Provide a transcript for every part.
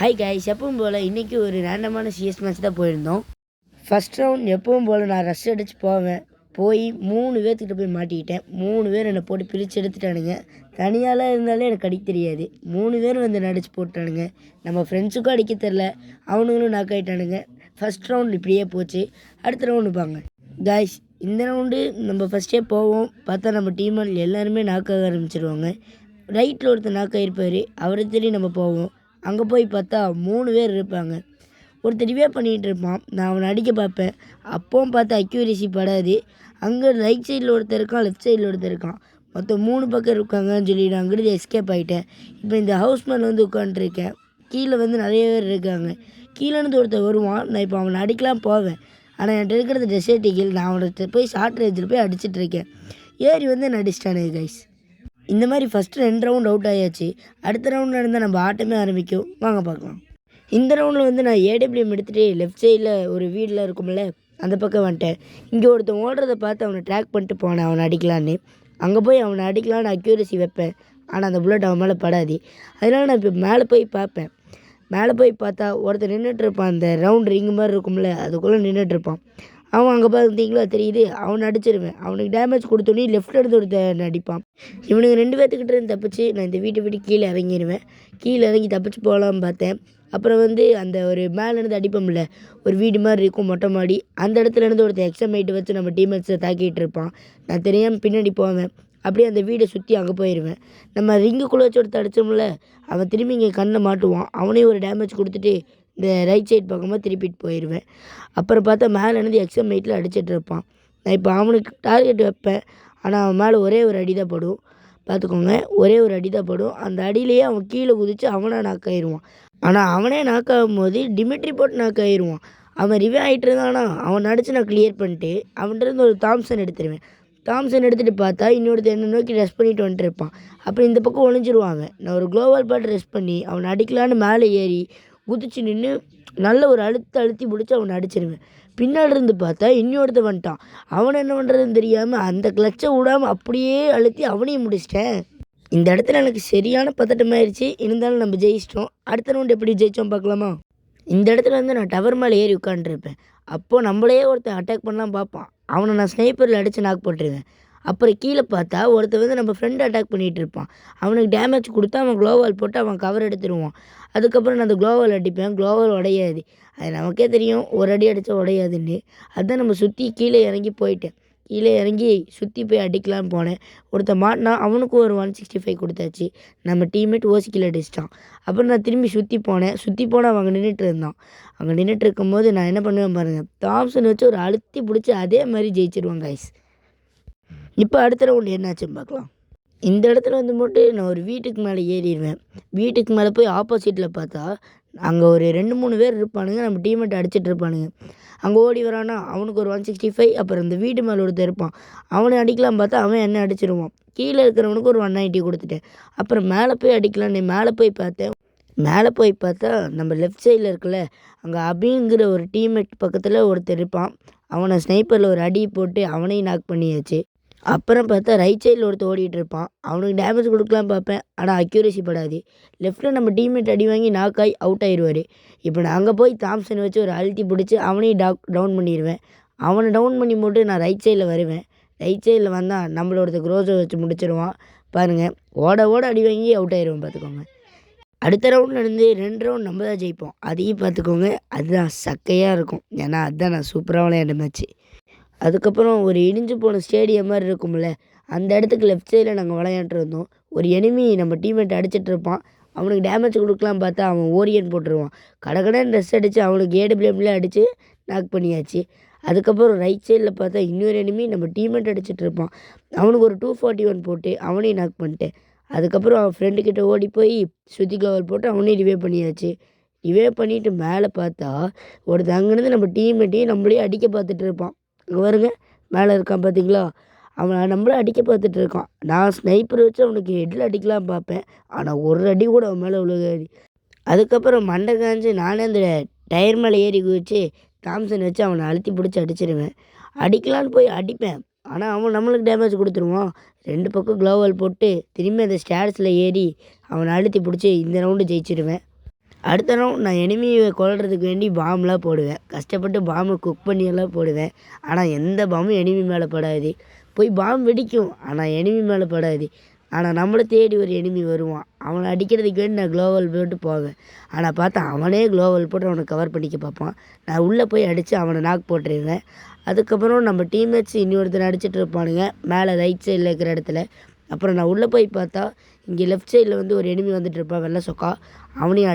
Hi guys, எப்பவும் போல் இன்றைக்கி ஒரு ரேண்டமான சிஎஸ் மேட்ச் தான் போயிருந்தோம். ஃபஸ்ட் ரவுண்ட் எப்பவும் போல் நான் ரஷ் அடித்து போய் 3 பேர்த்துக்கிட்ட போய் மாட்டிக்கிட்டேன். 3 பேர் என்னை போட்டு பிரித்து எடுத்துட்டானுங்க. தனியாலாம் இருந்தாலே எனக்கு அடிக்க தெரியாது. 3 பேர் வந்து அடித்து போட்டானுங்க. நம்ம ஃப்ரெண்ட்ஸுக்கும் அடிக்க தெரில, அவனுங்களும் நாக் ஆகிட்டானுங்க. ஃபஸ்ட் ரவுண்ட் இப்படியே போச்சு. அடுத்த ரவுண்டு பாங்க கைஸ். இந்த ரவுண்டு நம்ம ஃபஸ்ட்டே போவோம், பார்த்தா நம்ம டீமில் எல்லாருமே நாக்காக ஆரம்பிச்சிடுவாங்க. ரைட்டில் ஒருத்தர் நாக்காயிருப்பார், அவரை தேடி நம்ம போவோம். அங்கே போய் பார்த்தா 3 பேர் இருப்பாங்க. ஒருத்தர் ரிவே பண்ணிகிட்டு இருப்பான். நான் அவனை அடிக்க பார்ப்பேன். அப்போவும் பார்த்தா அக்யூரேசி படாது. அங்கே ரைட் சைடில் ஒருத்தர் இருக்கான், லெஃப்ட் சைடில் ஒருத்தர் இருக்கான். மொத்தம் 3 பக்கம் இருக்காங்கன்னு சொல்லி நான் அங்கிருந்து எஸ்கேப் ஆகிட்டேன். இப்போ இந்த ஹவுஸ் மேன் வந்து உட்காந்துருக்கேன். கீழே வந்து நிறைய பேர் இருக்காங்க. கீழேருந்து ஒருத்தர் வருவான். நான் இப்போ அவனை அடிக்கலாம் போவேன். ஆனால் என்கிட்ட இருக்கிறது டெசர்ட்டிக்கில். நான் அவனை போய் ஷார்ட் ரேஞ்சில் போய் அடிச்சிட்டு இருக்கேன். ஏறி வந்து நான் அடிச்சிட்டானுங்க கைஸ். இந்த மாதிரி ஃபஸ்ட்டு 2 ரவுண்ட் அவுட் ஆயாச்சு. அடுத்த ரவுண்டில் இருந்தால் நம்ம ஆட்டமே ஆரம்பிக்கும். வாங்க பார்க்கலாம். இந்த ரவுண்டில் வந்து நான் ஏடபிள்யூஎம் எடுத்துகிட்டு லெஃப்ட் சைடில் ஒரு வீடில் இருக்கும்ல, அந்த பக்கம் வந்துட்டேன். இங்கே ஒருத்தன் ஓடுறதை பார்த்து அவனை ட்ராக் பண்ணிட்டு போனேன் அவனை அடிக்கலான்னு. அங்கே போய் அவனை அடிக்கலான்னு அக்யூரசி வைப்பேன். ஆனால் அந்த புல்லட் அவன் மேலே படாது. அதனால் நான் இப்போ மேலே போய் பார்ப்பேன். மேலே போய் பார்த்தா ஒருத்தர் நின்றுட்டுருப்பான். அந்த ரவுண்ட் ரிங்கு மாதிரி இருக்கும்ல, அதுக்குள்ளே நின்றுட்டுருப்பான். அவன் அங்கே பார்த்தீங்களா தெரியுது, அவனை அடிச்சிருவேன். அவனுக்கு டேமேஜ் கொடுத்தோன்னே லெஃப்ட் எடுத்து ஒருத்தன் அடிப்பான். இவனுக்கு 2 பேர்த்துக்கிட்ட இருந்து தப்பிச்சு நான் இந்த வீட்டை விட்டு கீழே இறங்கிடுவேன். கீழே இறங்கி தப்பிச்சு போகலான்னு பார்த்தேன். அப்புறம் வந்து அந்த ஒரு மேலேருந்து அடிப்போம்ல, ஒரு வீடு மாதிரி இருக்கும் மொட்டை மாடி, அந்த இடத்துலேருந்து ஒருத்தர் எக்ஸாமைட்டு வச்சு நம்ம டீம்மேட்ஸை தாக்கிட்டு இருப்பான். நான் தெரியாமல் பின்னாடி போவேன். அப்படியே அந்த வீடை சுற்றி அங்கே போயிடுவேன். நம்ம ரிங்குக்குள்ளே வச்சு ஒருத்தர் அடித்தோம்ல, அவன் திரும்பி இங்கே கண்ணை மாட்டுவான். அவனையும் ஒரு டேமேஜ் கொடுத்துட்டு இந்த ரைட் சைட் பக்கமாக திருப்பிட்டு போயிடுவேன். அப்புறம் பார்த்தா மேலேருந்து எக்ஸாமைட்டில் அடிச்சிட்டு இருப்பான். நான் இப்போ அவனுக்கு டார்கெட் வைப்பேன். ஆனால் அவன் மேலே ஒரே ஒரு அடி தான் படும். பார்த்துக்கோங்க, ஒரே ஒரு அடி தான் படும். அந்த அடியிலேயே அவன் கீழே குதித்து அவனாக நாக்காயிருவான். ஆனால் அவனே நாக்காகும் போது டிமிட்ரி போட்டு நாக்காயிருவான். அவன் ரிவே ஆகிட்டு இருந்தானா, அவன் அடித்து நான் கிளியர் பண்ணிட்டு அவன்கிட்ட ஒரு தாம்சன் எடுத்துருவேன். தாம்சன் எடுத்துகிட்டு பார்த்தா இன்னொருத்தர் என்னை நோக்கி ரெஸ்ட் பண்ணிட்டு வந்துட்டு இருப்பான். அப்புறம் இந்த பக்கம் ஒழிஞ்சிருவாங்க. நான் ஒரு குளோவால் பாட்டு ரெஸ்ட் பண்ணி அவனை அடிக்கலான்னு மேலே ஏறி குதிச்சு நின்று நல்ல ஒரு அழுத்தி பிடிச்சி அவனை அடிச்சிருவேன். பின்னாடி இருந்து பார்த்தா இன்னொருத்த வந்துட்டான். அவனை என்ன பண்ணுறதுன்னு தெரியாமல் அந்த கிளச்சை விடாமல் அப்படியே அழுத்தி அவனையும் முடிச்சிட்டேன். இந்த இடத்துல எனக்கு சரியான பதட்டமாயிருச்சு. இருந்தாலும் நம்ம ஜெயிச்சிட்டோம். அடுத்த ரவுண்டு எப்படி ஜெயித்தோம் பார்க்கலாமா? இந்த இடத்துல வந்து நான் டவர் மேலே ஏறி உட்காந்துருப்பேன். அப்போது நம்மளே ஒருத்தன் அட்டாக் பண்ணலாம் பார்ப்பான். அவனை நான் ஸ்னைப்பரில் அடித்து நாக் போட்டுருவேன். அப்புறம் கீழே பார்த்தா ஒருத்தர் வந்து நம்ம ஃப்ரெண்டு அட்டாக் பண்ணிகிட்டு இருப்பான். அவனுக்கு டேமேஜ் கொடுத்தா அவன் க்ளோவால் போட்டு அவன் கவர் எடுத்துருவான். அதுக்கப்புறம் நான் அந்த க்ளோவால் அடிப்பேன். க்ளோவால் உடையாது. அது நமக்கே தெரியும், ஒரு அடி அடித்தா உடையாதுன்னு. அதுதான் நம்ம சுற்றி கீழே இறங்கி போயிட்டேன். கீழே இறங்கி சுற்றி போய் அடிக்கலான்னு போனேன். ஒருத்தன் மாட்டினா, அவனுக்கும் ஒரு 165 கொடுத்தாச்சு. நம்ம டீம்மேட் ஓசிக்கில் அடிச்சிட்டான். அப்புறம் நான் திரும்பி சுற்றி போனால் அவங்க நின்றுட்டு இருந்தான். அங்கே நின்றுட்டு இருக்கும்போது நான் என்ன பண்ணுவேன் பாருங்கள், தாம்சன் வச்சு ஒரு அழுத்தி பிடிச்சி அதே மாதிரி ஜெயிச்சிருவான் கைஸ். இப்போ அடுத்த ரவுண்டு என்னாச்சுன்னு பார்க்கலாம். இந்த இடத்துல வந்து மட்டும் நான் ஒரு வீட்டுக்கு மேலே ஏறிடுவேன். வீட்டுக்கு மேலே போய் ஆப்போசிட்டில் பார்த்தா அங்கே ஒரு 2-3 பேர் இருப்பானுங்க. நம்ம டீம்மேட் அடிச்சிட்டு இருப்பானுங்க. அங்கே ஓடி வரானா, அவனுக்கு ஒரு 165. அப்புறம் இந்த வீட்டு மேலே ஒருத்தர் இருப்பான். அவனை அடிக்கலாம் பார்த்தா அவன் என்ன அடிச்சிருவான். கீழே இருக்கிறவனுக்கு ஒரு 190 கொடுத்துட்டேன். அப்புறம் மேலே போய் அடிக்கலான்னு மேலே போய் பார்த்தேன். மேலே போய் பார்த்தா நம்ம லெஃப்ட் சைடில் இருக்குல்ல, அங்கே அபிங்கிற ஒரு டீம்மேட் பக்கத்தில் ஒருத்தர் இருப்பான். அவனை ஸ்னைப்பரில் ஒரு அடி போட்டு அவனையும் நாக் பண்ணியாச்சு. அப்புறம் பார்த்தா ரைட் சைடில் ஒருத்தர் ஓடிட்டு இருப்பான். அவனுக்கு டேமேஜ் கொடுக்கலாம் பார்ப்பேன். ஆனால் அக்யூரேசி படாது. லெஃப்ட்டில் நம்ம டீம்மேட் அடி வாங்கி நாக்காய் அவுட் ஆயிடுவார். இப்போ நான் அங்கே போய் தாம்சன் வச்சு ஒரு அழுத்தி பிடிச்சி அவனையும் டவுன் பண்ணிடுவேன். அவனை டவுன் பண்ணி போட்டு நான் ரைட் சைடில் வருவேன். ரைட் சைடில் வந்தால் நம்மளோட க்ரோஸை வச்சு முடிச்சிடுவான். பாருங்கள், ஓட அடி வாங்கி அவுட் ஆயிடுவோம். பார்த்துக்கோங்க. அடுத்த ரவுண்ட் நடந்து 2 ரவுண்ட் நம்ம தான் ஜெயிப்போம். அதையும் பார்த்துக்கோங்க. அதுதான் சக்கையாக இருக்கும். ஏன்னா அதுதான் நான் சூப்பராக விளையாண்ட மேட்ச்சு. அதுக்கப்புறம் ஒரு இடிஞ்சு போன ஸ்டேடியம் மாதிரி இருக்கும்ல, அந்த இடத்துக்கு லெஃப்ட் சைடில் நாங்கள் விளையாண்டுருந்தோம். ஒரு எனிமி நம்ம டீம்மேட் அடிச்சிட்டு இருப்பான். அவனுக்கு டேமேஜ் கொடுக்கலாம் பார்த்தா அவன் ஓரியன் போட்டுருவான். கடகடன்னு ட்ரெஸ் அடித்து அவனுக்கு ஏடபிள்யூஎம்ல அடித்து நாக் பண்ணியாச்சு. அதுக்கப்புறம் ரைட் சைடில் பார்த்தா இன்னொரு எனிமி நம்ம டீம்மேட் அடிச்சிட்டு இருப்பான். அவனுக்கு ஒரு 241 போட்டு அவனையும் நாக் பண்ணிட்டேன். அதுக்கப்புறம் அவன் ஃப்ரெண்டுக்கிட்ட ஓடி போய் சுற்றி க்ளோவல் போட்டு அவனையும் ரிவே பண்ணியாச்சு. ரிவே பண்ணிவிட்டு மேலே பார்த்தா ஒருத்தர் அங்கேருந்து நம்ம டீம்மேட்டையும் நம்மளே அடிக்க பார்த்துட்டு இருப்பான். இங்கே வருங்க, மேலே இருக்கான் பார்த்தீங்களா, அவன் நம்மள அடிக்க பார்த்துட்டு இருக்கான். நான் ஸ்னைப்பர் வச்சு அவனுக்கு ஹெட்டில் அடிக்கலாம் பார்ப்பேன். ஆனால் ஒரு அடி கூட அவன் மேலே விழுகாது. அதுக்கப்புறம் மண்டை காஞ்சு நானே அந்த டயர் மேலே ஏறி குதிச்சு தாம்சன் வச்சு அவனை அழுத்தி பிடிச்சி அடிச்சிடுவேன். அடிக்கலான்னு போய் அடிப்பேன். ஆனால் அவன் நம்மளுக்கு டேமேஜ் கொடுத்துருவான். 2 பக்கம் க்ளோவால் போட்டு திரும்பி அந்த ஸ்டேர்ஸில் ஏறி அவனை அழுத்தி பிடிச்சி இந்த ரவுண்டு ஜெயிச்சிடுவேன். அடுத்த ரவுண்ட் நான் எனிமியை கொல்றதுக்கு வேண்டி பாம்லாம் போடுவேன். கஷ்டப்பட்டு பாம்பை குக் பண்ணியெல்லாம் போடுவேன். ஆனால் எந்த பாம்பும் எனிமி மேலே படாது. போய் பாம்பு வெடிக்கும், ஆனால் எனிமி மேலே படாது. ஆனால் நம்மளை தேடி ஒரு எனிமி வருவான். அவனை அடிக்கிறதுக்கு வேண்டி நான் க்ளோவல் போட்டு போவேன். ஆனால் பார்த்தா அவனே க்ளோவல் போட்டு அவனை கவர் பண்ணிக்க பார்ப்பான். நான் உள்ளே போய் அடித்து அவனை நாக் போட்டுருவேன். அதுக்கப்புறம் நம்ம டீம்மேட்ஸ் இன்னொருத்தர் அடிச்சிட்டு இருப்பானுங்க மேலே ரைட் சைடில் இருக்கிற இடத்துல. அப்புறம் நான் உள்ளே போய் பார்த்தா இங்கே லெஃப்ட் சைடில் வந்து ஒரு எனிமி வந்துட்டு இருப்பான், வெள்ளை சொக்கா. அவனையும்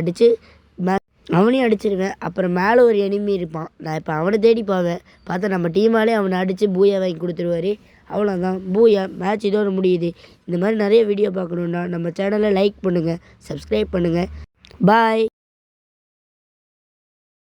அடிச்சிருவேன். அப்புறம் மேலே ஒரு எனிமி இருப்பான். நான் இப்போ அவனை தேடி போவேன். பார்த்தா நம்ம டீமாலே அவனை அடித்து பூயா வாங்கி கொடுத்துருவாரு. அவ்வளோதான், பூயா. மேட்ச் இதோட முடியுது. இந்த மாதிரி நிறைய வீடியோ பார்க்கணுன்னா நம்ம சேனலை லைக் பண்ணுங்கள், சப்ஸ்கிரைப் பண்ணுங்கள். பாய்.